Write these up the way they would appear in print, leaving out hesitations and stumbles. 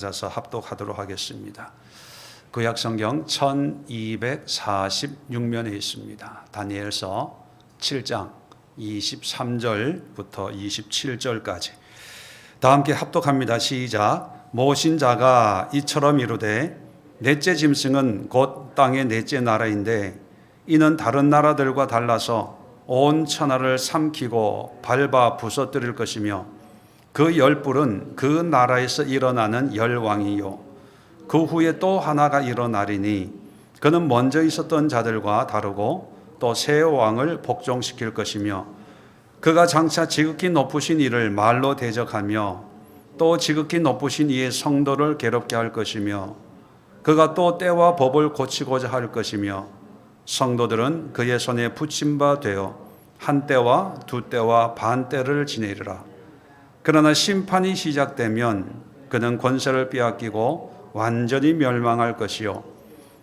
찾아서 합독하도록 하겠습니다. 구약성경 1246면에 있습니다. 다니엘서 7장 23절부터 27절까지 다 함께 합독합니다. 시작. 모신 자가 이처럼 이르되 넷째 짐승은 곧 땅의 넷째 나라인데 이는 다른 나라들과 달라서 온 천하를 삼키고 밟아 부서뜨릴 것이며 그 열불은 그 나라에서 일어나는 열왕이요 그 후에 또 하나가 일어나리니 그는 먼저 있었던 자들과 다르고 또 새 왕을 복종시킬 것이며 그가 장차 지극히 높으신 이를 말로 대적하며 또 지극히 높으신 이의 성도를 괴롭게 할 것이며 그가 또 때와 법을 고치고자 할 것이며 성도들은 그의 손에 붙임 바 되어 한 때와 두 때와 반 때를 지내리라. 그러나 심판이 시작되면 그는 권세를 빼앗기고 완전히 멸망할 것이요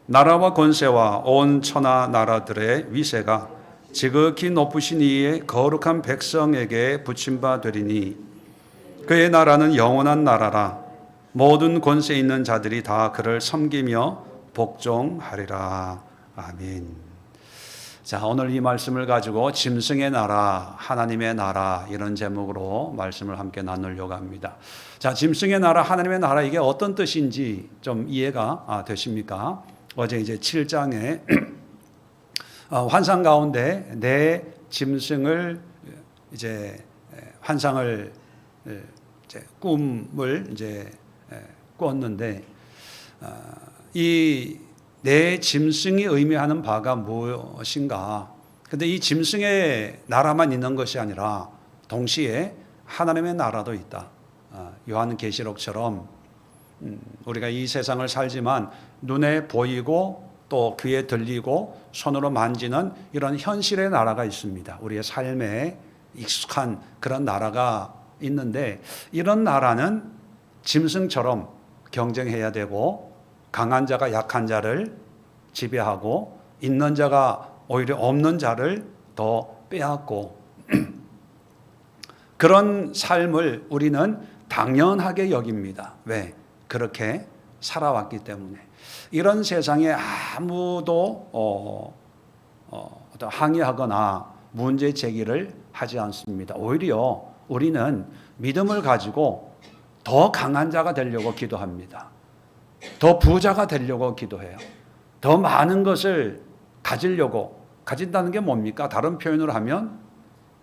나라와 권세와 온 천하 나라들의 위세가 지극히 높으신 이의 거룩한 백성에게 붙임 바 되리니 그의 나라는 영원한 나라라. 모든 권세 있는 자들이 다 그를 섬기며 복종하리라. 아멘. 자, 오늘 이 말씀을 가지고 짐승의 나라, 하나님의 나라 이런 제목으로 말씀을 함께 나누려고 합니다. 자, 짐승의 나라, 하나님의 나라 이게 어떤 뜻인지 좀 이해가 되십니까? 어제 이제 7장에 환상 가운데 내 짐승을 이제 환상을 이제 꿈을 이제 꿨는데 이 내 짐승이 의미하는 바가 무엇인가? 근데 이 짐승의 나라만 있는 것이 아니라 동시에 하나님의 나라도 있다. 요한계시록처럼 우리가 이 세상을 살지만 눈에 보이고 또 귀에 들리고 손으로 만지는 이런 현실의 나라가 있습니다. 우리의 삶에 익숙한 그런 나라가 있는데 이런 나라는 짐승처럼 경쟁해야 되고 강한 자가 약한 자를 지배하고 있는 자가 오히려 없는 자를 더 빼앗고 그런 삶을 우리는 당연하게 여깁니다. 왜? 그렇게 살아왔기 때문에. 이런 세상에 아무도 어떤 항의하거나 문제 제기를 하지 않습니다. 오히려 우리는 믿음을 가지고 더 강한 자가 되려고 기도합니다. 더 부자가 되려고 기도해요. 더 많은 것을 가지려고. 가진다는 게 뭡니까? 다른 표현으로 하면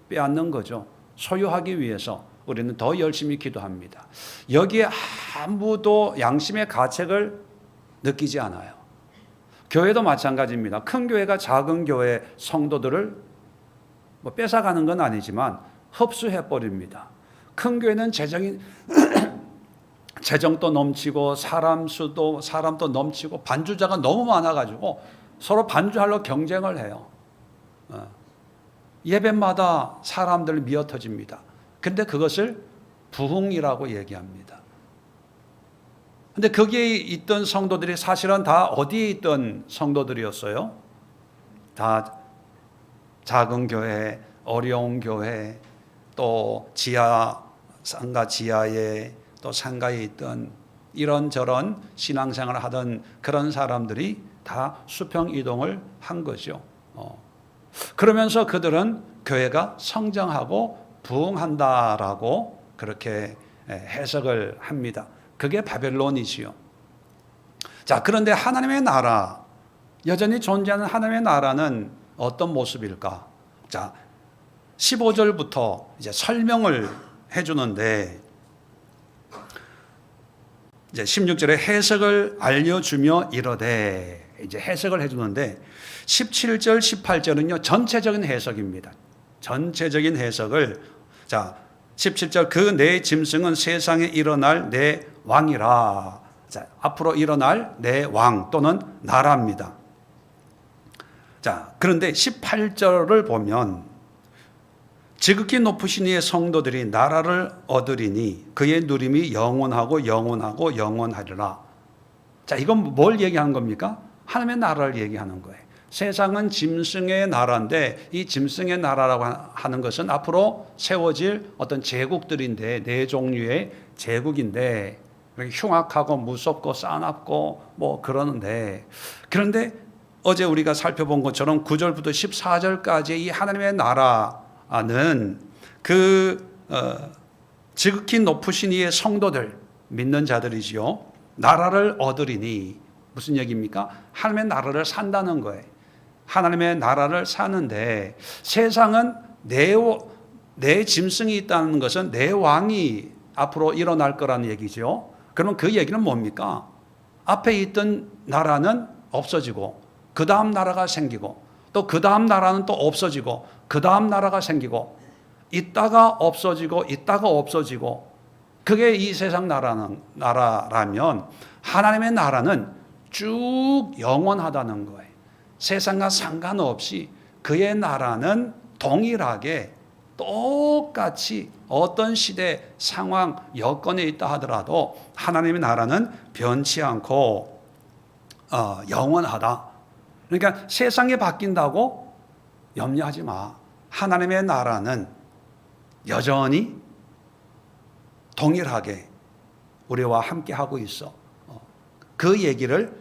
빼앗는 거죠. 소유하기 위해서 우리는 더 열심히 기도합니다. 여기에 아무도 양심의 가책을 느끼지 않아요. 교회도 마찬가지입니다. 큰 교회가 작은 교회 성도들을 뺏어가는 건 아니지만 흡수해버립니다. 큰 교회는 재정도 넘치고 사람도 넘치고 반주자가 너무 많아가지고 서로 반주하려 경쟁을 해요. 예배마다 사람들 미어터집니다. 근데 그것을 부흥이라고 얘기합니다. 근데 거기에 있던 성도들이 사실은 다 어디에 있던 성도들이었어요? 다 작은 교회, 어려운 교회, 또 상가 지하에 또 상가에 있던 이런저런 신앙생활을 하던 그런 사람들이 다 수평 이동을 한 거죠. 그러면서 그들은 교회가 성장하고 부흥한다라고 그렇게 해석을 합니다. 그게 바벨론이지요. 자, 그런데 하나님의 나라, 여전히 존재하는 하나님의 나라는 어떤 모습일까? 자, 15절부터 이제 설명을 해주는데 이제 16절에 해석을 알려주며 이르되 이제 해석을 해주는데 17절, 18절은요 전체적인 해석입니다. 전체적인 해석을 자 17절 그 내 짐승은 세상에 일어날 내 왕이라. 자, 앞으로 일어날 내 왕 또는 나라입니다. 자, 그런데 18절을 보면 지극히 높으신 이의 성도들이 나라를 얻으리니 그의 누림이 영원하고 영원하고 영원하리라. 자, 이건 뭘 얘기하는 겁니까? 하나님의 나라를 얘기하는 거예요. 세상은 짐승의 나라인데 이 짐승의 나라라고 하는 것은 앞으로 세워질 어떤 제국들인데 네 종류의 제국인데 흉악하고 무섭고 싸납고 뭐 그러는데, 그런데 어제 우리가 살펴본 것처럼 9절부터 14절까지 이 하나님의 나라는 지극히 높으신 이의 성도들, 믿는 자들이지요, 나라를 얻으리니, 무슨 얘기입니까? 하나님의 나라를 산다는 거예요. 하나님의 나라를 사는데, 세상은 내 짐승이 있다는 것은 내 왕이 앞으로 일어날 거라는 얘기죠. 그러면 그 얘기는 뭡니까? 앞에 있던 나라는 없어지고, 그 다음 나라가 생기고, 또 그 다음 나라는 또 없어지고, 그 다음 나라가 생기고, 있다가 없어지고, 있다가 없어지고, 그게 이 세상 나라라면 하나님의 나라는 쭉 영원하다는 거예요. 세상과 상관없이 그의 나라는 동일하게 똑같이 어떤 시대, 상황, 여건에 있다 하더라도 하나님의 나라는 변치 않고 영원하다. 그러니까 세상이 바뀐다고 염려하지 마. 하나님의 나라는 여전히 동일하게 우리와 함께 하고 있어. 그 얘기를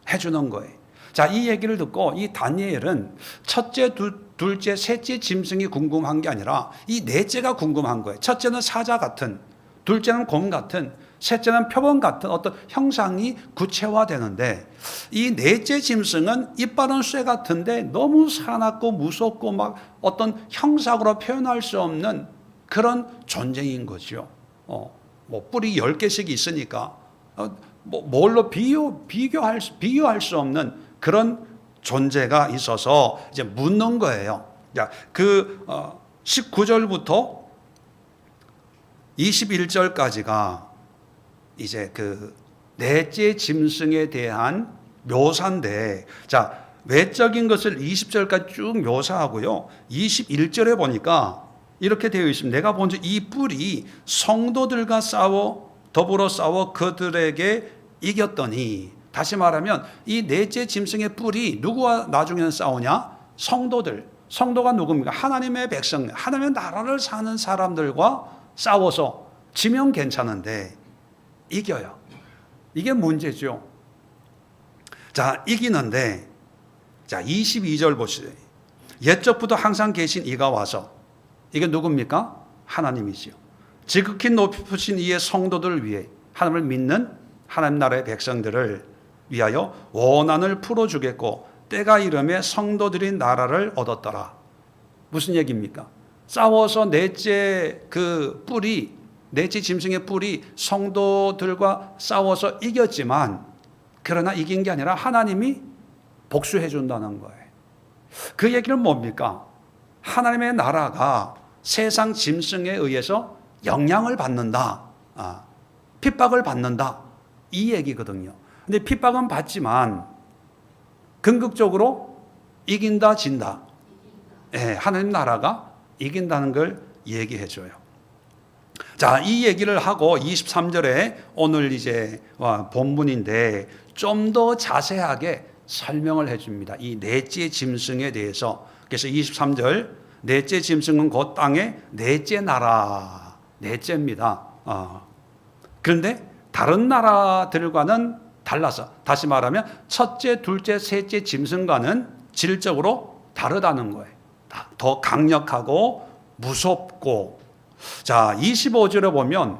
해주는 거예요. 자, 이 얘기를 듣고 이 다니엘은 첫째, 둘째, 셋째 짐승이 궁금한 게 아니라 이 넷째가 궁금한 거예요. 첫째는 사자 같은, 둘째는 곰 같은, 셋째는 표범 같은 어떤 형상이 구체화되는데, 이 넷째 짐승은 이빨은 쇠 같은데 너무 사납고 무섭고 막 어떤 형상으로 표현할 수 없는 그런 존재인 거죠. 뭐 뿔이 10개씩 있으니까 뭘로 비교할 수 없는 그런 존재가 있어서 이제 묻는 거예요. 자, 19절부터 21절까지가 이제 그 넷째 짐승에 대한 묘사인데, 자, 외적인 것을 20절까지 쭉 묘사하고요. 21절에 보니까 이렇게 되어 있습니다. 내가 본즉 이 뿔이 성도들과 더불어 싸워 그들에게 이겼더니, 다시 말하면 이 넷째 짐승의 뿔이 누구와 나중에는 싸우냐? 성도들. 성도가 누굽니까? 하나님의 백성, 하나님의 나라를 사는 사람들과 싸워서 지면 괜찮은데 이겨요. 이게 문제죠. 자, 이기는데, 자, 22절 보시죠. 옛적부터 항상 계신 이가 와서, 이게 누굽니까? 하나님이지요. 지극히 높으신 이의 성도들을 위해, 하나님을 믿는 하나님 나라의 백성들을 위하여 원한을 풀어주겠고 때가 이름에 성도들이 나라를 얻었더라. 무슨 얘기입니까? 싸워서 넷째 짐승의 뿔이 성도들과 싸워서 이겼지만, 그러나 이긴 게 아니라 하나님이 복수해 준다는 거예요. 그 얘기는 뭡니까? 하나님의 나라가 세상 짐승에 의해서 영향을 받는다, 핍박을 받는다, 이 얘기거든요. 근데 핍박은 받지만 궁극적으로 이긴다, 진다. 예, 하나님 나라가 이긴다는 걸 얘기해 줘요. 자, 이 얘기를 하고 23절에 오늘 이제 본문인데 좀 더 자세하게 설명을 해 줍니다. 이 넷째 짐승에 대해서. 그래서 23절, 넷째 짐승은 곧 땅의 넷째 나라, 넷째입니다. 그런데 다른 나라들과는 달라서, 다시 말하면 첫째, 둘째, 셋째 짐승과는 질적으로 다르다는 거예요. 더 강력하고 무섭고. 자, 25절에 보면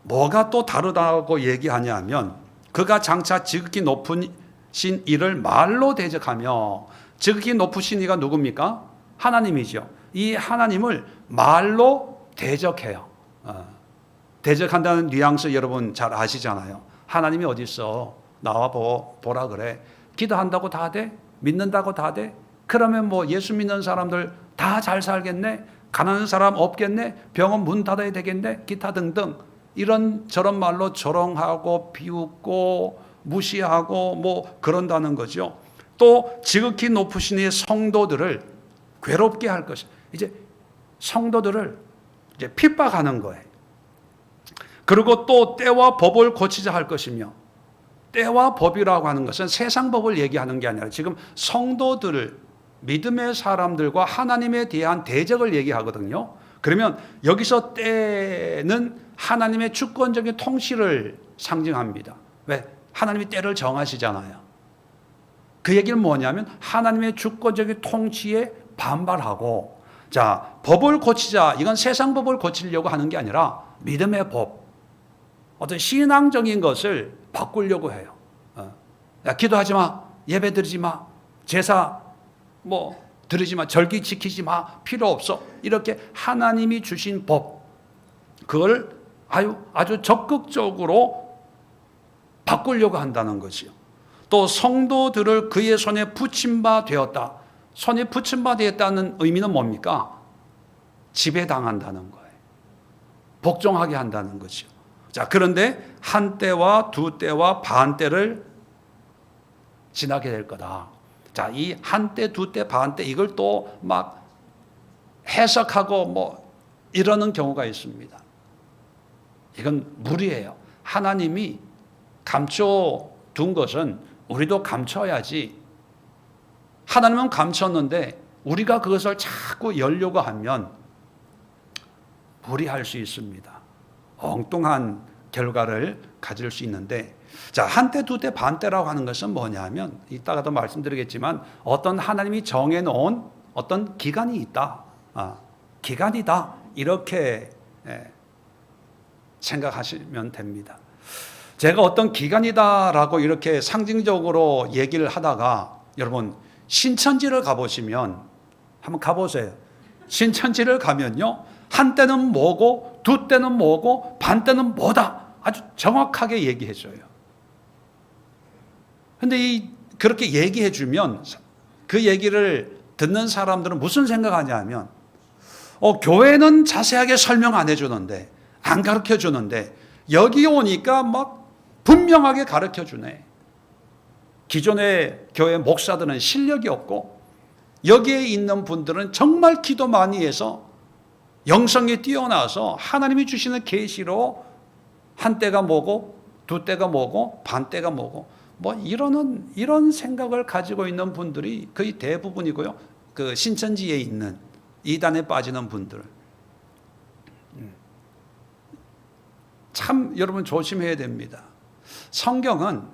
뭐가 또 다르다고 얘기하냐면, 그가 장차 지극히 높으신 이를 말로 대적하며, 지극히 높으신 이가 누굽니까? 하나님이죠. 이 하나님을 말로 대적해요. 대적한다는 뉘앙스 여러분 잘 아시잖아요. 하나님이 어디 있어? 나와 보라 그래. 기도한다고 다 돼? 믿는다고 다 돼? 그러면 뭐 예수 믿는 사람들 다 잘 살겠네? 가난한 사람 없겠네? 병원 문 닫아야 되겠네? 기타 등등 이런 저런 말로 조롱하고 비웃고 무시하고 뭐 그런다는 거죠. 또 지극히 높으신 이의 성도들을 괴롭게 할 것이, 이제 성도들을 이제 핍박하는 거예요. 그리고 또 때와 법을 고치자 할 것이며, 때와 법이라고 하는 것은 세상 법을 얘기하는 게 아니라 지금 성도들을, 믿음의 사람들과 하나님에 대한 대적을 얘기하거든요. 그러면 여기서 때는 하나님의 주권적인 통치를 상징합니다. 왜? 하나님이 때를 정하시잖아요. 그 얘기는 뭐냐면 하나님의 주권적인 통치에 반발하고, 자, 법을 고치자. 이건 세상 법을 고치려고 하는 게 아니라 믿음의 법, 어떤 신앙적인 것을 바꾸려고 해요. 야, 기도하지 마, 예배 드리지 마, 제사 드리지 마, 절기 지키지 마, 필요 없어. 이렇게 하나님이 주신 법, 그걸 아주 적극적으로 바꾸려고 한다는 것이요. 또 성도들을 그의 손에 붙임 바 되었다. 손에 붙임 바 되었다는 의미는 뭡니까? 지배당한다는 거예요. 복종하게 한다는 것이요. 자, 그런데 한 때와 두 때와 반 때를 지나게 될 거다. 자, 이 한 때, 두 때, 반 때 이걸 또 막 해석하고 이러는 경우가 있습니다. 이건 무리예요. 하나님이 감춰둔 것은 우리도 감춰야지. 하나님은 감췄는데 우리가 그것을 자꾸 열려고 하면 무리할 수 있습니다. 엉뚱한 결과를 가질 수 있는데, 자, 한때, 두때, 반때라고 하는 것은 뭐냐면, 이따가도 말씀드리겠지만 어떤 하나님이 정해놓은 어떤 기간이 있다. 기간이다. 이렇게 생각하시면 됩니다. 제가 어떤 기간이다라고 이렇게 상징적으로 얘기를 하다가, 여러분 신천지를 가보시면, 한번 가보세요. 신천지를 가면요, 한때는 뭐고 두 때는 뭐고 반 때는 뭐다 아주 정확하게 얘기해줘요. 그런데 그렇게 얘기해주면 그 얘기를 듣는 사람들은 무슨 생각하냐면, 교회는 자세하게 설명 안 해주는데, 안 가르쳐주는데 여기 오니까 막 분명하게 가르쳐주네. 기존의 교회 목사들은 실력이 없고 여기에 있는 분들은 정말 기도 많이 해서 영성이 뛰어나서 하나님이 주시는 계시로 한때가 뭐고 두 때가 뭐고 반 때가 뭐고 이런 생각을 가지고 있는 분들이 거의 대부분이고요. 그 신천지에 있는 이단에 빠지는 분들, 참 여러분 조심해야 됩니다. 성경은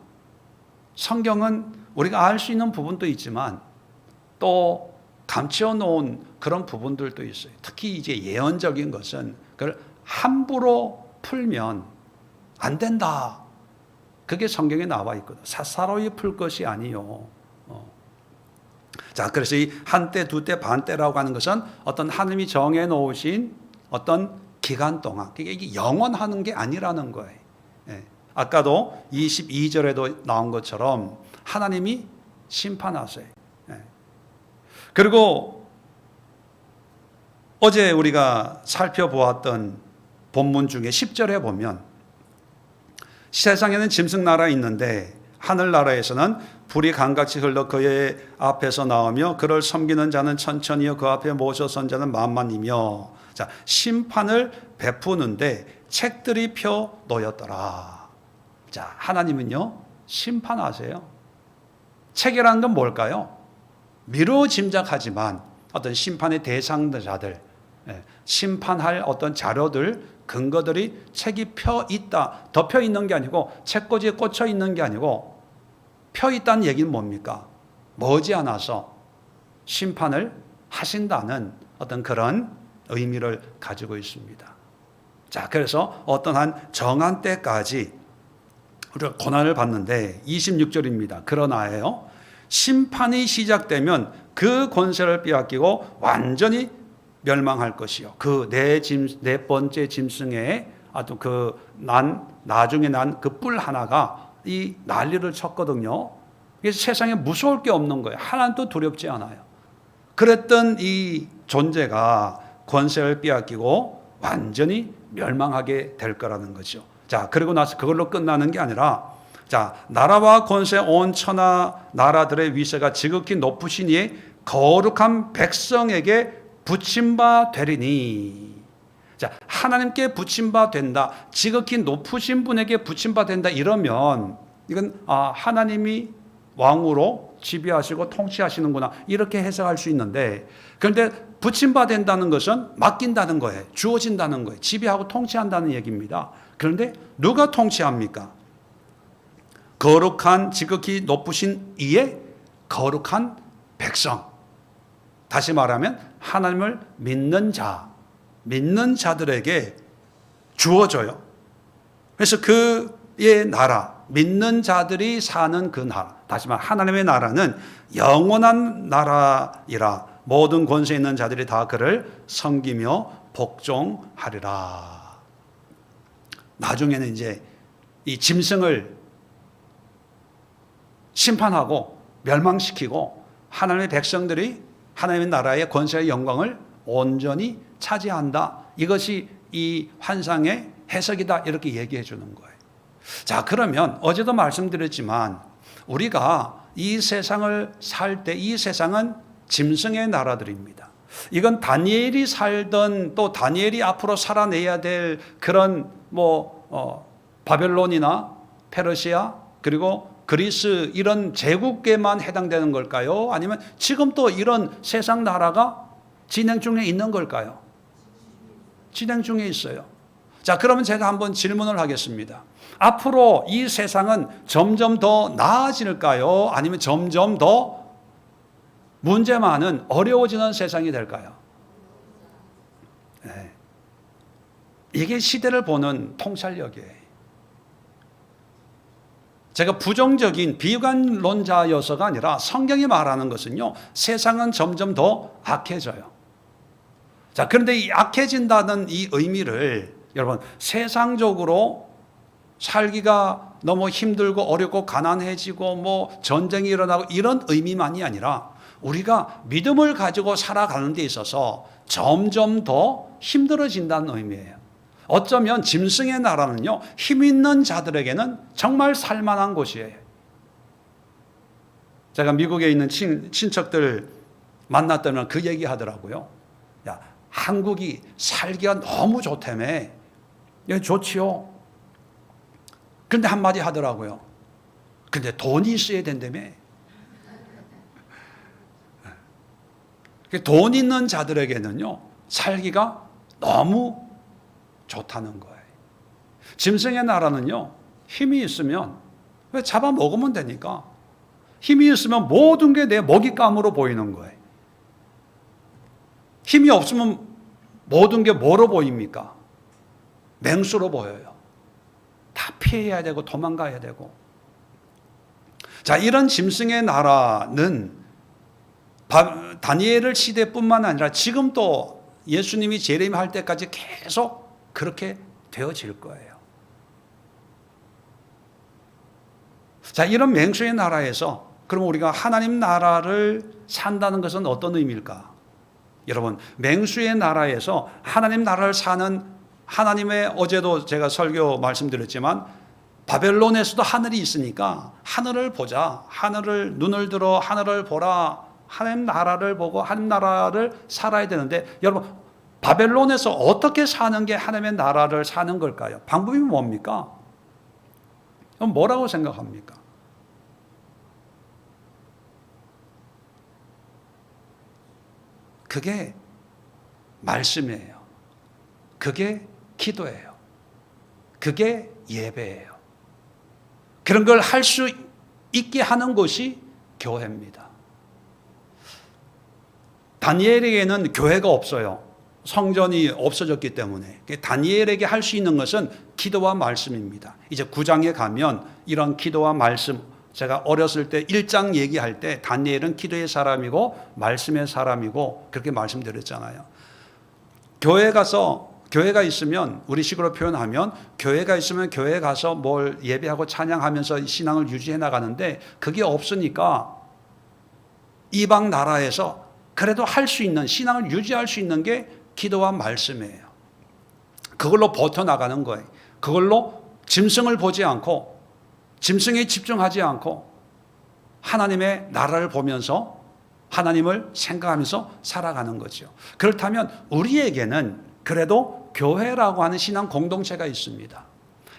우리가 알 수 있는 부분도 있지만 또 감춰 놓은 그런 부분들도 있어요. 특히 이제 예언적인 것은 그걸 함부로 풀면 안 된다. 그게 성경에 나와 있거든. 사사로이 풀 것이 아니요. 자, 그래서 이 한때, 두때, 반때라고 하는 것은 어떤 하나님이 정해 놓으신 어떤 기간 동안, 이게 영원하는 게 아니라는 거예요. 아까도 22절에도 나온 것처럼 하나님이 심판하세요. 그리고 어제 우리가 살펴보았던 본문 중에 10절에 보면, 세상에는 짐승나라 있는데 하늘나라에서는 불이 강같이 흘러 그의 앞에서 나오며 그를 섬기는 자는 천천히요 그 앞에 모셔 선 자는 만만이며, 자, 심판을 베푸는데 책들이 펴 놓였더라. 자, 하나님은요 심판하세요. 책이라는 건 뭘까요? 미루 짐작하지만 어떤 심판의 대상자들, 심판할 어떤 자료들, 근거들이 책이 펴 있다. 덮여 있는 게 아니고 책꽂이에 꽂혀 있는 게 아니고 펴 있다는 얘기는 뭡니까? 머지않아서 심판을 하신다는 어떤 그런 의미를 가지고 있습니다. 자, 그래서 어떤 한 정한 때까지 우리가 고난을 받는데 26절입니다. 그러나요, 심판이 시작되면 그 권세를 빼앗기고 완전히 멸망할 것이요. 그 네 번째 짐승의 아주 나중에 난 그 뿔 하나가 이 난리를 쳤거든요. 그래서 세상에 무서울 게 없는 거예요. 하나도 두렵지 않아요. 그랬던 이 존재가 권세를 빼앗기고 완전히 멸망하게 될 거라는 거죠. 자, 그리고 나서 그걸로 끝나는 게 아니라, 자, 나라와 권세 온 천하 나라들의 위세가 지극히 높으신 이의 거룩한 백성에게 붙임바 되리니. 자, 하나님께 붙임바 된다, 지극히 높으신 분에게 붙임바 된다, 이러면 이건 하나님이 왕으로 지배하시고 통치하시는구나, 이렇게 해석할 수 있는데, 그런데 부침받는다는 것은 맡긴다는 거예요. 주어진다는 거예요. 지배하고 통치한다는 얘기입니다. 그런데 누가 통치합니까? 거룩한 지극히 높으신 이의 거룩한 백성. 다시 말하면 하나님을 믿는 자, 믿는 자들에게 주어져요. 그래서 그의 나라, 믿는 자들이 사는 그 나라, 다시 말하면 하나님의 나라는 영원한 나라이라 모든 권세 있는 자들이 다 그를 섬기며 복종하리라. 나중에는 이제 이 짐승을 심판하고 멸망시키고 하나님의 백성들이 하나님의 나라의 권세의 영광을 온전히 차지한다. 이것이 이 환상의 해석이다. 이렇게 얘기해 주는 거예요. 자, 그러면 어제도 말씀드렸지만 우리가 이 세상을 살 때 이 세상은 짐승의 나라들입니다. 이건 다니엘이 살던 또 다니엘이 앞으로 살아내야 될 그런 바벨론이나 페르시아 그리고 그리스 이런 제국에만 해당되는 걸까요? 아니면 지금 또 이런 세상 나라가 진행 중에 있는 걸까요? 진행 중에 있어요. 자, 그러면 제가 한번 질문을 하겠습니다. 앞으로 이 세상은 점점 더 나아질까요? 아니면 점점 더 문제 많은 어려워지는 세상이 될까요? 네. 이게 시대를 보는 통찰력이에요. 제가 부정적인 비관론자여서가 아니라 성경이 말하는 것은요, 세상은 점점 더 악해져요. 자, 그런데 이 악해진다는 이 의미를 여러분, 세상적으로 살기가 너무 힘들고 어렵고 가난해지고 전쟁이 일어나고 이런 의미만이 아니라 우리가 믿음을 가지고 살아가는 데 있어서 점점 더 힘들어진다는 의미예요. 어쩌면 짐승의 나라는요, 힘 있는 자들에게는 정말 살만한 곳이에요. 제가 미국에 있는 친척들 만났더니 그 얘기 하더라고요. 야, 한국이 살기가 너무 좋다며. 예, 좋지요. 그런데 한마디 하더라고요. 근데 돈이 있어야 된다며. 돈 있는 자들에게는요, 살기가 너무 좋다는 거예요. 짐승의 나라는요, 힘이 있으면 왜 잡아먹으면 되니까. 힘이 있으면 모든 게 내 먹잇감으로 보이는 거예요. 힘이 없으면 모든 게 뭐로 보입니까? 맹수로 보여요. 다 피해야 되고 도망가야 되고. 자, 이런 짐승의 나라는 다니엘 시대뿐만 아니라 지금도 예수님이 재림할 때까지 계속 그렇게 되어질 거예요. 자, 이런 맹수의 나라에서 그럼 우리가 하나님 나라를 산다는 것은 어떤 의미일까? 여러분, 맹수의 나라에서 하나님 나라를 사는 하나님의, 어제도 제가 설교 말씀드렸지만 바벨론에서도 하늘이 있으니까 하늘을 보자. 하늘을 눈을 들어 하늘을 보라. 하나님 나라를 보고 하나님 나라를 살아야 되는데, 여러분, 바벨론에서 어떻게 사는 게 하나님의 나라를 사는 걸까요? 방법이 뭡니까? 그럼 뭐라고 생각합니까? 그게 말씀이에요. 그게 기도예요. 그게 예배예요. 그런 걸 할 수 있게 하는 것이 교회입니다. 다니엘에게는 교회가 없어요. 성전이 없어졌기 때문에. 다니엘에게 할 수 있는 것은 기도와 말씀입니다. 이제 9장에 가면 이런 기도와 말씀, 제가 어렸을 때 1장 얘기할 때 다니엘은 기도의 사람이고 말씀의 사람이고 그렇게 말씀드렸잖아요. 교회가 있으면, 우리식으로 표현하면 교회가 있으면 교회에 가서 뭘 예배하고 찬양하면서 신앙을 유지해 나가는데, 그게 없으니까 이방 나라에서 그래도 할 수 있는, 신앙을 유지할 수 있는 게 기도와 말씀이에요. 그걸로 버텨나가는 거예요. 그걸로 짐승을 보지 않고 짐승에 집중하지 않고 하나님의 나라를 보면서 하나님을 생각하면서 살아가는 거죠. 그렇다면 우리에게는 그래도 교회라고 하는 신앙 공동체가 있습니다.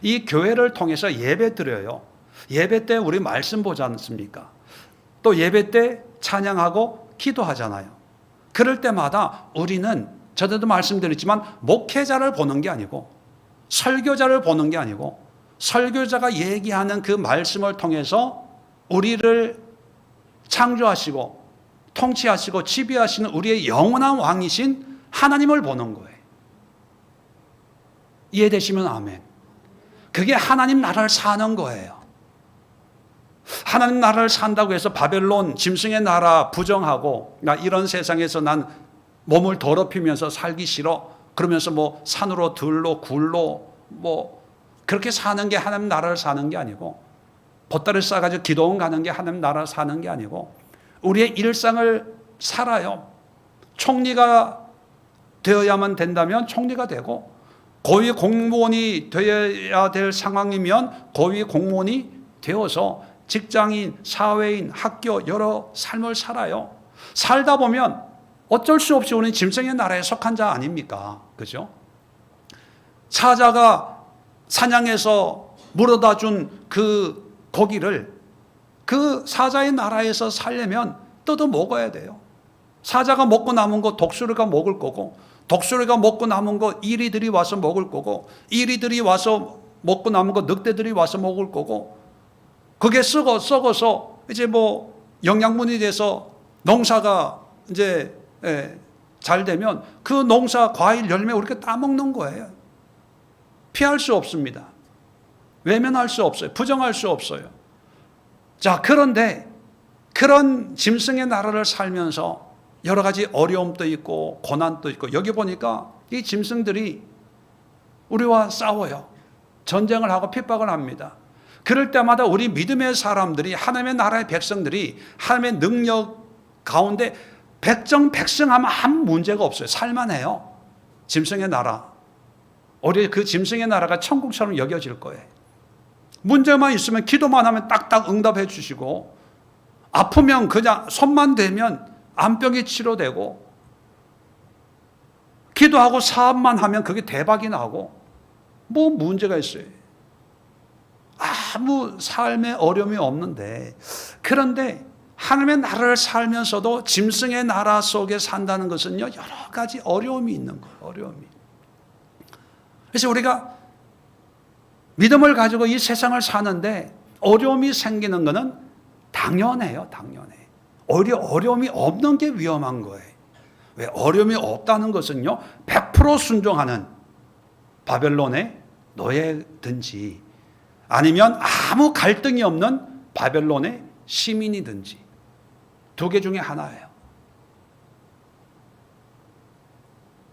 이 교회를 통해서 예배 드려요. 예배 때 우리 말씀 보지 않습니까? 또 예배 때 찬양하고 기도하잖아요. 그럴 때마다 우리는 저도 말씀드렸지만 목회자를 보는 게 아니고 설교자를 보는 게 아니고 설교자가 얘기하는 그 말씀을 통해서 우리를 창조하시고 통치하시고 지배하시는 우리의 영원한 왕이신 하나님을 보는 거예요. 이해되시면 아멘. 그게 하나님 나라를 사는 거예요. 하나님 나라를 산다고 해서 바벨론 짐승의 나라 부정하고 나 이런 세상에서 난 몸을 더럽히면서 살기 싫어 그러면서 뭐 산으로 들로 굴로 뭐 그렇게 사는 게 하나님 나라를 사는 게 아니고 보따리 싸가지고 기도원 가는 게 하나님 나라를 사는 게 아니고 우리의 일상을 살아요. 총리가 되어야만 된다면 총리가 되고 고위 공무원이 되어야 될 상황이면 고위 공무원이 되어서 직장인, 사회인, 학교 여러 삶을 살아요. 살다 보면 어쩔 수 없이 우리는 짐승의 나라에 속한 자 아닙니까? 그죠? 사자가 사냥해서 물어다 준 그 고기를 그 사자의 나라에서 살려면 뜯어 먹어야 돼요. 사자가 먹고 남은 거 독수리가 먹을 거고 독수리가 먹고 남은 거 이리들이 와서 먹을 거고 이리들이 와서 먹고 남은 거 늑대들이 와서 먹을 거고 그게 썩어서 이제 뭐 영양분이 돼서 농사가 이제 잘 되면 그 농사 과일 열매 우리가 따먹는 거예요. 피할 수 없습니다. 외면할 수 없어요. 부정할 수 없어요. 자, 그런데 그런 짐승의 나라를 살면서 여러 가지 어려움도 있고 고난도 있고 여기 보니까 이 짐승들이 우리와 싸워요. 전쟁을 하고 핍박을 합니다. 그럴 때마다 우리 믿음의 사람들이 하나님의 나라의 백성들이 하나님의 능력 가운데 백성하면 아무 문제가 없어요. 살만해요. 짐승의 나라. 우리 그 짐승의 나라가 천국처럼 여겨질 거예요. 문제만 있으면 기도만 하면 딱딱 응답해 주시고 아프면 그냥 손만 대면 암병이 치료되고 기도하고 사업만 하면 그게 대박이 나고 뭐 문제가 있어요. 아무 삶에 어려움이 없는데 그런데 하나님의 나라를 살면서도 짐승의 나라 속에 산다는 것은요 여러 가지 어려움이 있는 거예요. 어려움이. 그래서 우리가 믿음을 가지고 이 세상을 사는데 어려움이 생기는 것은 당연해요. 당연해. 오히려 어려움이 없는 게 위험한 거예요. 왜? 어려움이 없다는 것은요 100% 순종하는 바벨론의 노예든지 아니면 아무 갈등이 없는 바벨론의 시민이든지 두 개 중에 하나예요.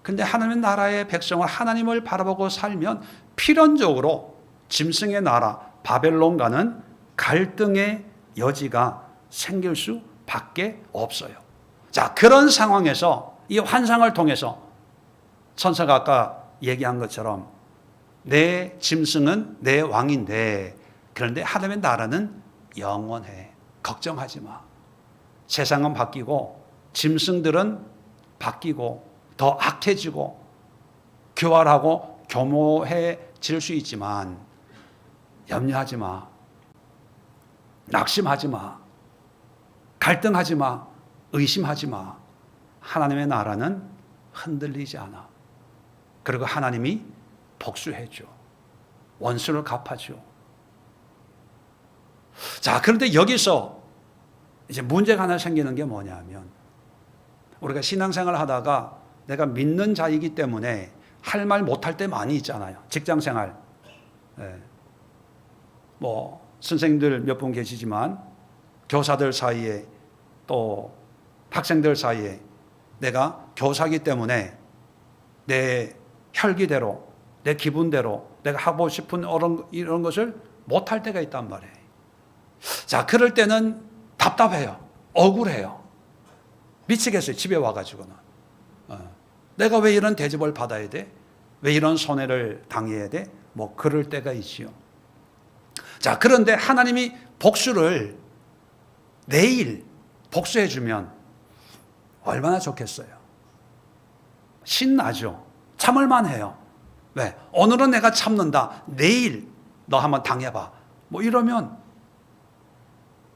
근데 하나님의 나라의 백성은 하나님을 바라보고 살면 필연적으로 짐승의 나라 바벨론과는 갈등의 여지가 생길 수밖에 없어요. 자, 그런 상황에서 이 환상을 통해서 천사가 아까 얘기한 것처럼 내 짐승은 내 왕인데 그런데 하나님의 나라는 영원해. 걱정하지 마. 세상은 바뀌고 짐승들은 바뀌고 더 악해지고 교활하고 교모해질 수 있지만 염려하지 마. 낙심하지 마. 갈등하지 마. 의심하지 마. 하나님의 나라는 흔들리지 않아. 그리고 하나님이 복수해 줘. 원수를 갚아 줘. 자, 그런데 여기서 이제 문제가 하나 생기는 게 뭐냐면 우리가 신앙생활을 하다가 내가 믿는 자이기 때문에 할 말 못할 때 많이 있잖아요. 직장생활. 뭐 선생님들 몇 분 계시지만 교사들 사이에 또 학생들 사이에 내가 교사이기 때문에 내 혈기대로 내 기분대로 내가 하고 싶은 이런 것을 못할 때가 있단 말이에요. 자, 그럴 때는 답답해요. 억울해요. 미치겠어요. 집에 와가지고는. 내가 왜 이런 대접을 받아야 돼? 왜 이런 손해를 당해야 돼? 뭐 그럴 때가 있지요. 자, 그런데 하나님이 복수를 내일 복수해 주면 얼마나 좋겠어요. 신나죠. 참을만 해요. 왜? 오늘은 내가 참는다. 내일 너 한번 당해봐. 뭐 이러면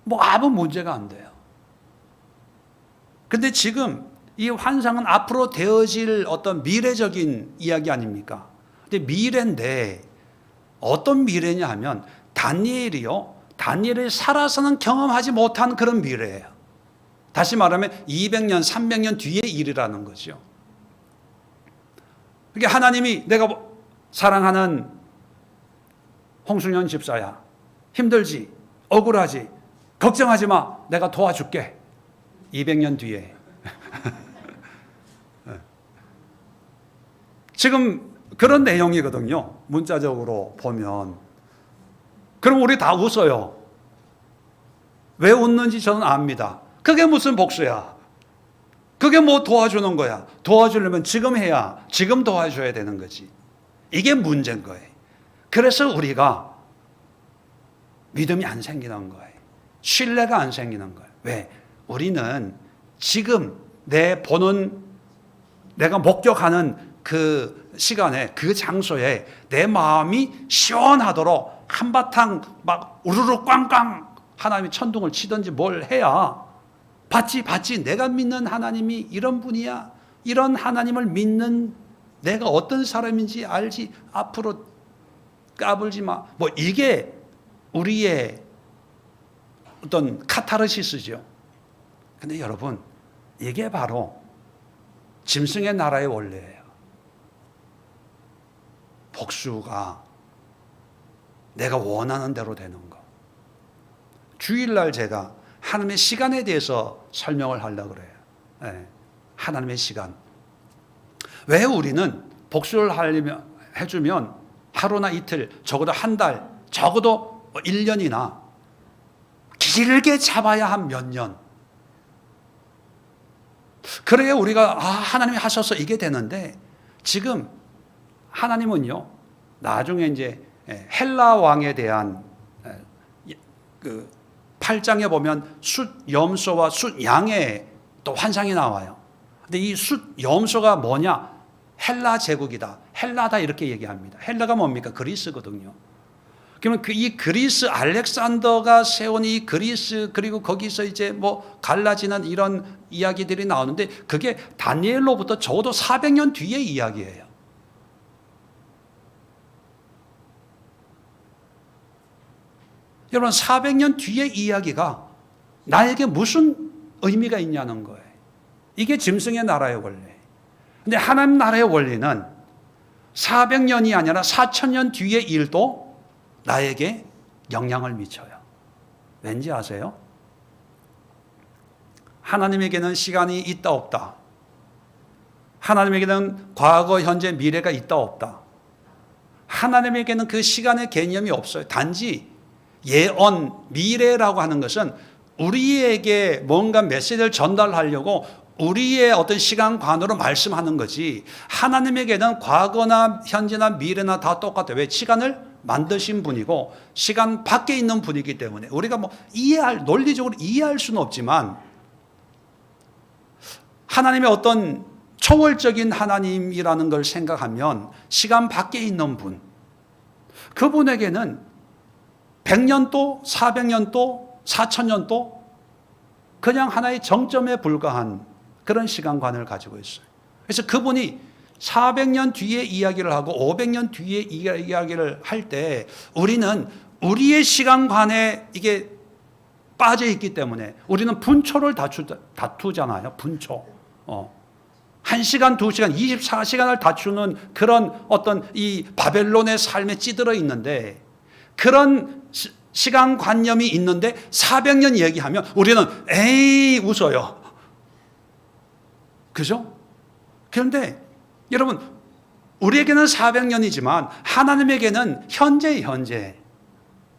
뭐 아무 문제가 안 돼요. 근데 지금 이 환상은 앞으로 되어질 어떤 미래적인 이야기 아닙니까? 근데 미래인데 어떤 미래냐 하면 다니엘이 살아서는 경험하지 못한 그런 미래예요. 다시 말하면 200년, 300년 뒤의 일이라는 거죠. 그게 하나님이 내가 사랑하는 홍순현 집사야, 힘들지, 억울하지, 걱정하지 마, 내가 도와줄게. 200년 뒤에. 지금 그런 내용이거든요. 문자적으로 보면. 그럼 우리 다 웃어요. 왜 웃는지 저는 압니다. 그게 무슨 복수야? 그게 뭐 도와주는 거야? 도와주려면 지금 해야, 지금 도와줘야 되는 거지. 이게 문제인 거예요. 그래서 우리가 믿음이 안 생기는 거예요. 신뢰가 안 생기는 거예요. 왜? 우리는 지금 내가 목격하는 그 시간에, 그 장소에 내 마음이 시원하도록 한바탕 막 우르르 꽝꽝 하나님이 천둥을 치든지 뭘 해야 봤지. 내가 믿는 하나님이 이런 분이야. 이런 하나님을 믿는 내가 어떤 사람인지 알지. 앞으로 까불지 마. 뭐 이게 우리의 어떤 카타르시스죠. 근데 여러분, 이게 바로 짐승의 나라의 원리예요. 복수가 내가 원하는 대로 되는 거. 주일날 제가 하나님의 시간에 대해서 설명을 하려고 그래요. 네. 하나님의 시간. 왜 우리는 복수를 해주면 하루나 이틀, 적어도 한 달, 적어도 1년이나 길게 잡아야 한 몇 년. 그래야 우리가 하나님이 하셔서 이게 되는데, 지금 하나님은요, 나중에 이제 헬라 왕에 대한 그 8장에 보면 숫 염소와 숫 양의 또 환상이 나와요. 근데 이 숫 염소가 뭐냐? 헬라 제국이다. 헬라다 이렇게 얘기합니다. 헬라가 뭡니까? 그리스거든요. 그러면 이 그리스 알렉산더가 세운 이 그리스, 그리고 거기서 이제 뭐 갈라지는 이런 이야기들이 나오는데, 그게 다니엘로부터 적어도 400년 뒤의 이야기예요. 여러분, 400년 뒤의 이야기가 나에게 무슨 의미가 있냐는 거예요. 이게 짐승의 나라의 원리. 근데 하나님 나라의 원리는 400년이 아니라 4000년 뒤의 일도 나에게 영향을 미쳐요. 왠지 아세요? 하나님에게는 시간이 있다 없다. 하나님에게는 과거, 현재, 미래가 있다 없다. 하나님에게는 그 시간의 개념이 없어요. 단지 예언, 미래라고 하는 것은 우리에게 뭔가 메시지를 전달하려고 우리의 어떤 시간관으로 말씀하는 거지, 하나님에게는 과거나 현재나 미래나 다 똑같아요. 왜? 시간을 만드신 분이고 시간 밖에 있는 분이기 때문에 우리가 뭐 논리적으로 이해할 수는 없지만, 하나님의 어떤 초월적인 하나님이라는 걸 생각하면 시간 밖에 있는 분, 그분에게는 100년도, 400년도, 4000년도 그냥 하나의 정점에 불과한 그런 시간관을 가지고 있어요. 그래서 그분이 400년 뒤에 이야기를 하고 500년 뒤에 이야기를 할 때 우리는 우리의 시간관에 이게 빠져 있기 때문에 우리는 분초를 다투잖아요. 분초. 1시간, 2시간, 24시간을 다투는 그런 어떤 이 바벨론의 삶에 찌들어 있는데, 그런 시간관념이 있는데 400년 얘기하면 우리는 에이 웃어요. 그죠? 그런데 여러분, 우리에게는 400년이지만 하나님에게는 현재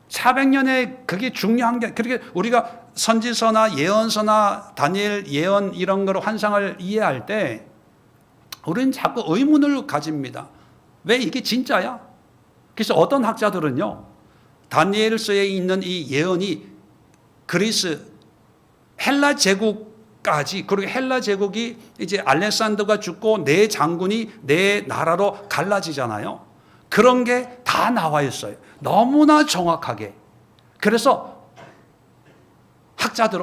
400년에 그게 중요한 게, 그렇게 우리가 선지서나 예언서나 다니엘 예언 이런 거로 환상을 이해할 때 우리는 자꾸 의문을 가집니다. 왜 이게 진짜야? 그래서 어떤 학자들은요, 다니엘서에 있는 이 예언이 그리스 헬라 제국까지, 그리고 헬라 제국이 이제 알렉산더가 죽고 네 장군이 네 나라로 갈라지잖아요. 그런 게 다 나와 있어요. 너무나 정확하게. 그래서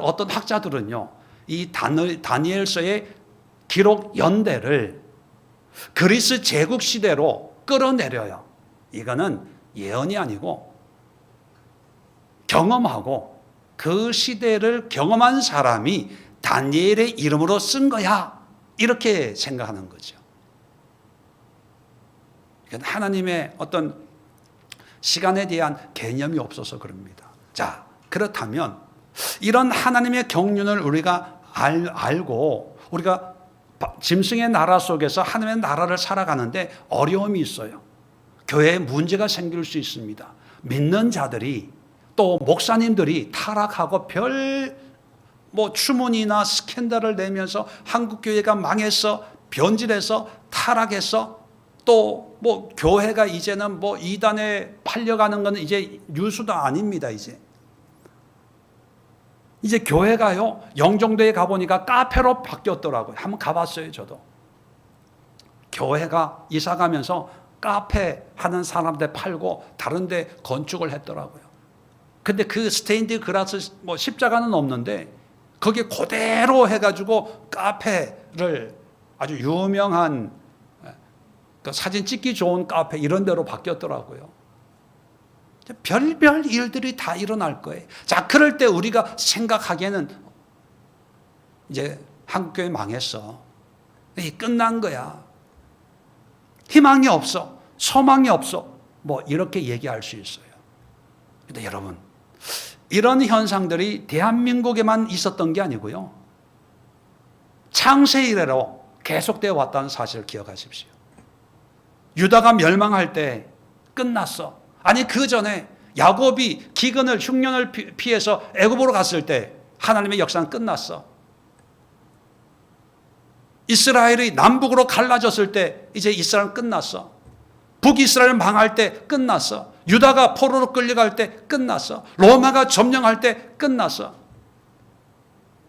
어떤 학자들은요, 이 다니엘서의 기록 연대를 그리스 제국 시대로 끌어내려요. 이거는 예언이 아니고 경험하고 그 시대를 경험한 사람이 다니엘의 이름으로 쓴 거야. 이렇게 생각하는 거죠. 하나님의 어떤 시간에 대한 개념이 없어서 그럽니다. 자, 그렇다면 이런 하나님의 경륜을 우리가 알고 우리가 짐승의 나라 속에서 하나님의 나라를 살아가는데 어려움이 있어요. 교회에 문제가 생길 수 있습니다. 믿는 자들이 또 목사님들이 타락하고 추문이나 스캔들을 내면서 한국 교회가 망해서 변질해서 타락해서 또 교회가 이제는 이단에 팔려가는 건 이제 뉴스도 아닙니다. 이제 교회가요, 영종도에 가보니까 카페로 바뀌었더라고요. 한번 가봤어요, 저도. 교회가 이사 가면서 카페 하는 사람들 팔고 다른 데 건축을 했더라고요. 근데 그 스테인드 글라스 십자가는 없는데 거기에 그대로 해가지고 카페를 아주 유명한 사진 찍기 좋은 카페 이런 데로 바뀌었더라고요. 별별 일들이 다 일어날 거예요. 자, 그럴 때 우리가 생각하기에는 이제 한국교회 망했어. 끝난 거야. 희망이 없어. 소망이 없어. 이렇게 얘기할 수 있어요. 근데 여러분, 이런 현상들이 대한민국에만 있었던 게 아니고요. 창세 이래로 계속되어 왔다는 사실을 기억하십시오. 유다가 멸망할 때 끝났어. 아니 그 전에 야곱이 기근을 흉년을 피해서 애굽으로 갔을 때 하나님의 역사는 끝났어. 이스라엘이 남북으로 갈라졌을 때 이제 이스라엘은 끝났어. 북이스라엘 망할 때 끝났어. 유다가 포로로 끌려갈 때 끝났어. 로마가 점령할 때 끝났어.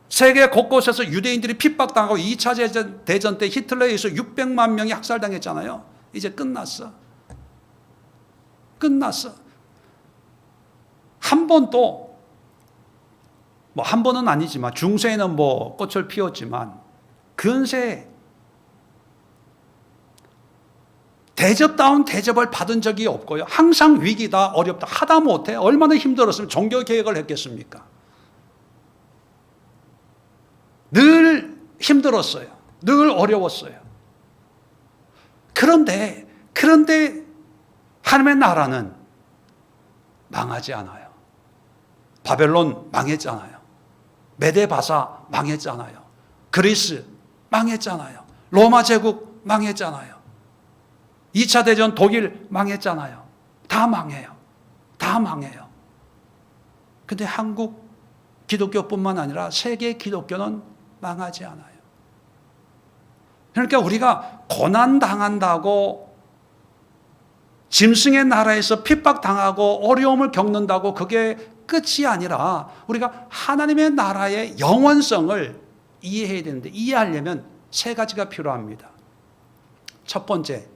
세계 곳곳에서 유대인들이 핍박당하고 2차 대전 때 히틀러에 의해서 600만 명이 학살당했잖아요. 이제 끝났어. 끝났어. 한 번도 한 번은 아니지만 중세에는 꽃을 피웠지만 근세에 대접다운 대접을 받은 적이 없고요. 항상 위기다, 어렵다, 하다 못해 얼마나 힘들었으면 종교개혁을 했겠습니까? 늘 힘들었어요. 늘 어려웠어요. 그런데 하나님의 나라는 망하지 않아요. 바벨론 망했잖아요. 메데바사 망했잖아요. 그리스 망했잖아요. 로마 제국 망했잖아요. 2차 대전 독일 망했잖아요. 다 망해요. 다 망해요. 근데 한국 기독교뿐만 아니라 세계 기독교는 망하지 않아요. 그러니까 우리가 고난당한다고 짐승의 나라에서 핍박당하고 어려움을 겪는다고 그게 끝이 아니라 우리가 하나님의 나라의 영원성을 이해해야 되는데 이해하려면 세 가지가 필요합니다. 첫 번째,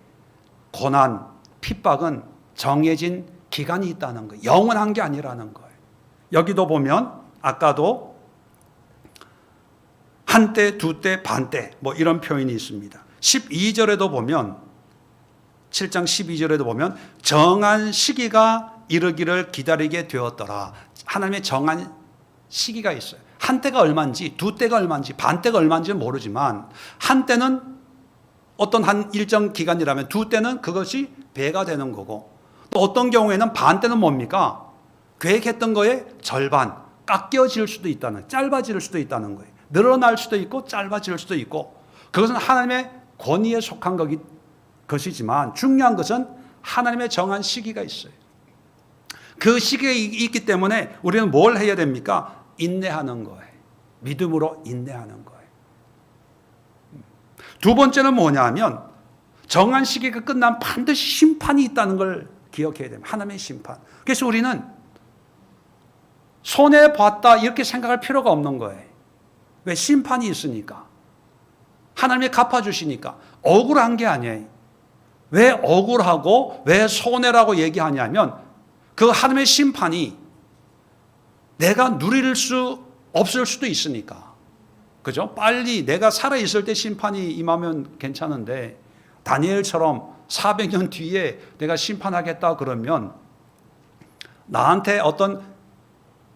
고난, 핍박은 정해진 기간이 있다는 거예요. 영원한 게 아니라는 거예요. 여기도 보면 아까도 한때, 두때, 반때 이런 표현이 있습니다. 12절에도 보면 7장 12절에도 보면 정한 시기가 이르기를 기다리게 되었더라. 하나님의 정한 시기가 있어요. 한때가 얼마인지, 두때가 얼마인지, 반때가 얼마인지 모르지만 한때는 어떤 한 일정 기간이라면 두때는 그것이 배가 되는 거고 또 어떤 경우에는 반때는 뭡니까? 계획했던 거에 절반 깎여질 수도 있다는, 짧아질 수도 있다는 거예요. 늘어날 수도 있고 짧아질 수도 있고 그것은 하나님의 권위에 속한 것이지만 중요한 것은 하나님의 정한 시기가 있어요. 그 시기가 있기 때문에 우리는 뭘 해야 됩니까? 인내하는 거예요. 믿음으로 인내하는 거예요. 두 번째는 뭐냐면 정한 시기가 끝나면 반드시 심판이 있다는 걸 기억해야 됩니다. 하나님의 심판. 그래서 우리는 손해봤다 이렇게 생각할 필요가 없는 거예요. 왜? 심판이 있으니까. 하나님이 갚아주시니까. 억울한 게 아니에요. 왜 억울하고 왜 손해라고 얘기하냐면 그 하나님의 심판이 내가 누릴 수 없을 수도 있으니까. 그죠? 빨리 내가 살아있을 때 심판이 임하면 괜찮은데 다니엘처럼 400년 뒤에 내가 심판하겠다 그러면 나한테 어떤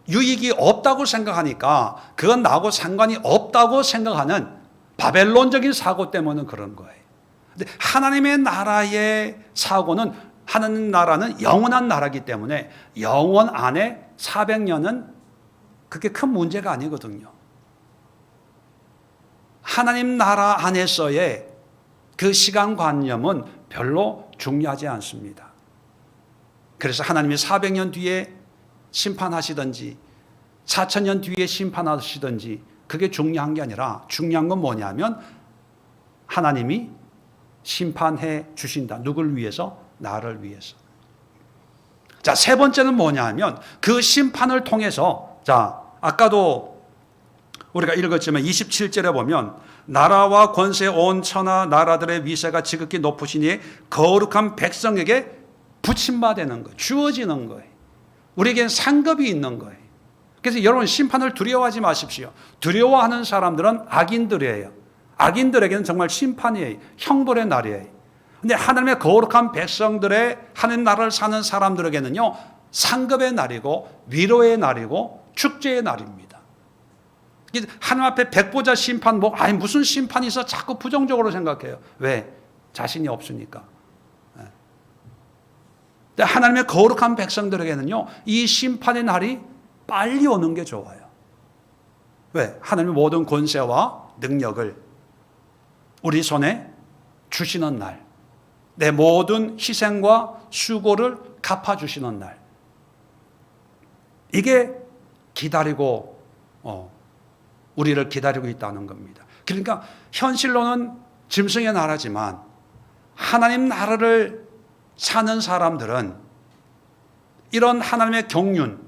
유익이 없다고 생각하니까 그건 나하고 상관이 없다고 생각하는 바벨론적인 사고 때문에 그런 거예요. 근데 하나님의 나라의 사고는, 하나님 나라는 영원한 나라이기 때문에 영원 안에 400년은 그게 큰 문제가 아니거든요. 하나님 나라 안에서의 그 시간관념은 별로 중요하지 않습니다. 그래서 하나님이 400년 뒤에 심판하시든지 4000년 뒤에 심판하시든지 그게 중요한 게 아니라 중요한 건 뭐냐면 하나님이 심판해 주신다. 누굴 위해서? 나를 위해서. 자, 세 번째는 뭐냐 하면 그 심판을 통해서, 자, 아까도 우리가 읽었지만 27절에 보면 나라와 권세 온 천하 나라들의 위세가 지극히 높으시니 거룩한 백성에게 부침받는 거예요. 주어지는 거예요. 우리에겐 상급이 있는 거예요. 그래서 여러분 심판을 두려워하지 마십시오. 두려워하는 사람들은 악인들이에요. 악인들에게는 정말 심판이에요. 형벌의 날이에요. 근데 하나님의 거룩한 백성들의 하나님 나라를 사는 사람들에게는요, 상급의 날이고 위로의 날이고 축제의 날입니다. 하나님 앞에 백보자 심판, 무슨 심판이 있어? 자꾸 부정적으로 생각해요. 왜? 자신이 없으니까. 근데 하나님의 거룩한 백성들에게는요, 이 심판의 날이 빨리 오는 게 좋아요. 왜? 하나님의 모든 권세와 능력을 우리 손에 주시는 날, 내 모든 희생과 수고를 갚아주시는 날, 이게 기다리고 우리를 기다리고 있다는 겁니다. 그러니까 현실로는 짐승의 나라지만 하나님 나라를 사는 사람들은 이런 하나님의 경륜,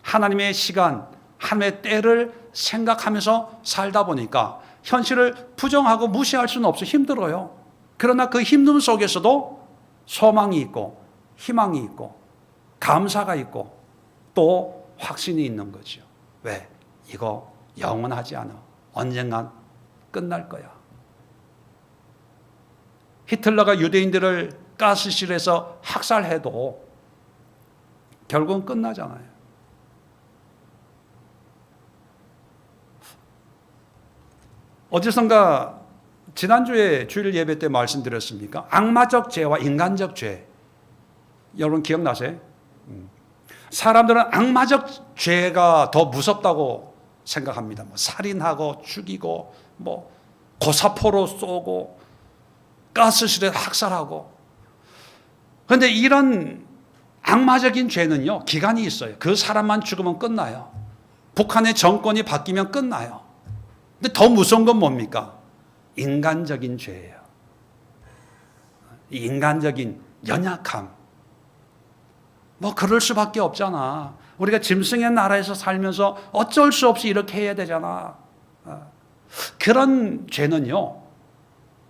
하나님의 시간, 하나님의 때를 생각하면서 살다 보니까 현실을 부정하고 무시할 수는 없어요. 힘들어요. 그러나 그 힘듦 속에서도 소망이 있고 희망이 있고 감사가 있고 또 확신이 있는 거죠. 왜? 이거 영원하지 않아. 언젠간 끝날 거야. 히틀러가 유대인들을 가스실에서 학살해도 결국은 끝나잖아요. 어디선가 지난주에 주일 예배 때 말씀드렸습니까? 악마적 죄와 인간적 죄. 여러분 기억나세요? 사람들은 악마적 죄가 더 무섭다고 생각합니다. 살인하고 죽이고 고사포로 쏘고 가스실에 학살하고. 그런데 이런 악마적인 죄는요, 기간이 있어요. 그 사람만 죽으면 끝나요. 북한의 정권이 바뀌면 끝나요. 근데 더 무서운 건 뭡니까? 인간적인 죄예요. 인간적인 연약함. 그럴 수밖에 없잖아. 우리가 짐승의 나라에서 살면서 어쩔 수 없이 이렇게 해야 되잖아. 그런 죄는요,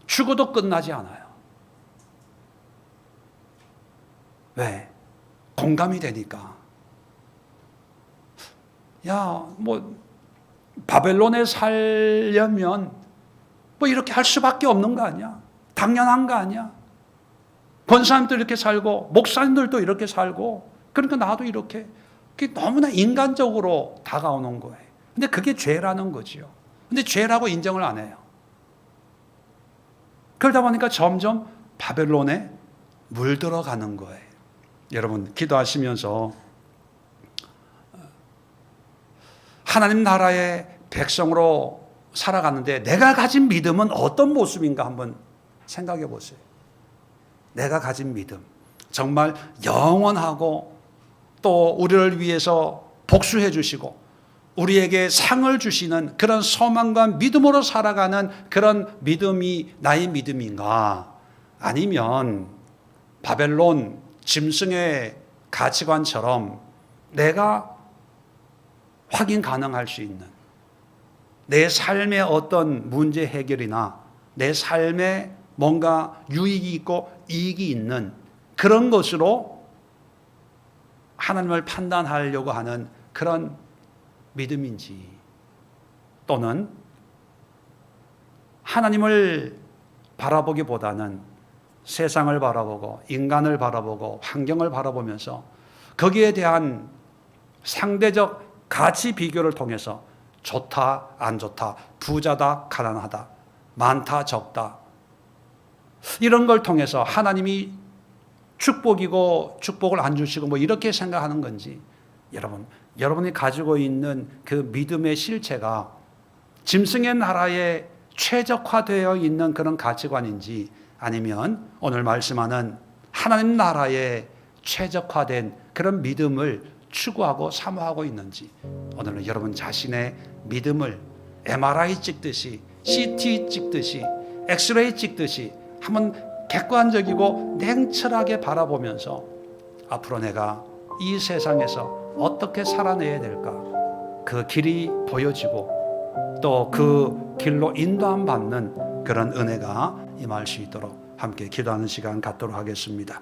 죽어도 끝나지 않아요. 왜? 공감이 되니까. 바벨론에 살려면 이렇게 할 수밖에 없는 거 아니야? 당연한 거 아니야? 권사님도 이렇게 살고 목사님들도 이렇게 살고, 그러니까 나도 이렇게. 그게 너무나 인간적으로 다가오는 거예요. 근데 그게 죄라는 거지요. 근데 죄라고 인정을 안 해요. 그러다 보니까 점점 바벨론에 물들어가는 거예요. 여러분 기도하시면서 하나님 나라의 백성으로 살아가는데 내가 가진 믿음은 어떤 모습인가 한번 생각해 보세요. 내가 가진 믿음, 정말 영원하고 또 우리를 위해서 복수해 주시고 우리에게 상을 주시는 그런 소망과 믿음으로 살아가는 그런 믿음이 나의 믿음인가? 아니면 바벨론 짐승의 가치관처럼 내가 확인 가능할 수 있는 내 삶의 어떤 문제 해결이나 내 삶에 뭔가 유익이 있고 이익이 있는 그런 것으로 하나님을 판단하려고 하는 그런 믿음인지, 또는 하나님을 바라보기보다는 세상을 바라보고 인간을 바라보고 환경을 바라보면서 거기에 대한 상대적 가치 비교를 통해서 좋다 안 좋다, 부자다 가난하다, 많다 적다, 이런 걸 통해서 하나님이 축복이고 축복을 안 주시고 뭐 이렇게 생각하는 건지, 여러분이 가지고 있는 그 믿음의 실체가 짐승의 나라에 최적화되어 있는 그런 가치관인지, 아니면 오늘 말씀하는 하나님 나라에 최적화된 그런 믿음을 추구하고 사모하고 있는지, 오늘은 여러분 자신의 믿음을 MRI 찍듯이, CT 찍듯이, 엑스레이 찍듯이 한번 객관적이고 냉철하게 바라보면서 앞으로 내가 이 세상에서 어떻게 살아내야 될까, 그 길이 보여지고 또 그 길로 인도함 받는 그런 은혜가 임할 수 있도록 함께 기도하는 시간 갖도록 하겠습니다.